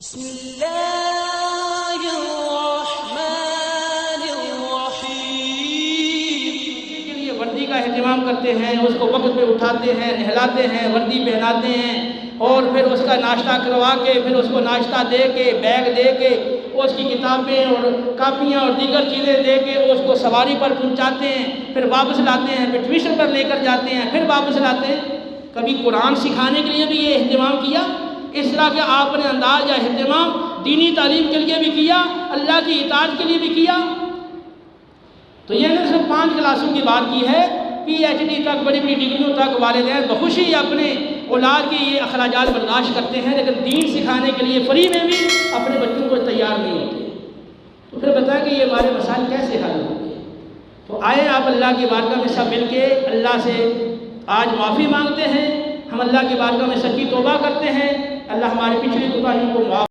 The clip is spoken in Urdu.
بسم اللہ الرحمن الرحیم۔ کے لیے وردی کا اہتمام کرتے ہیں، اس کو وقت پہ اٹھاتے ہیں، نہلاتے ہیں، وردی پہناتے ہیں، اور پھر اس کا ناشتہ کروا کے، پھر اس کو ناشتہ دے کے، بیگ دے کے، اس کی کتابیں اور کاپیاں اور دیگر چیزیں دے کے اس کو سواری پر پہنچاتے ہیں، پھر واپس لاتے ہیں، پھر ٹیوشن پر لے کر جاتے ہیں، پھر واپس لاتے ہیں۔ کبھی قرآن سکھانے کے لیے بھی یہ اہتمام کیا؟ اس طرح کے آپ نے انداز یا اہتمام دینی تعلیم کے لیے بھی کیا، اللہ کی اطاعت کے لیے بھی کیا؟ تو یہ نے صرف 5 کلاسوں کی بات کی ہے، PhD تک، بڑی بڑی ڈگریوں تک والدین بخوشی اپنے اولاد کی یہ اخراجات برداشت کرتے ہیں، لیکن دین سکھانے کے لیے فری میں بھی اپنے بچوں کو تیار نہیں ہوتے۔ تو پھر بتائیں کہ یہ ہمارے مسائل کیسے حل ہوں گے؟ تو آئیں آپ اللہ کی بارگاہ میں سب مل کے اللہ سے آج معافی مانگتے ہیں، ہم اللہ کی بارگاہ میں سچی توبہ کرتے ہیں، اللہ ہماری پچھلی کوتاہیوں کو معاف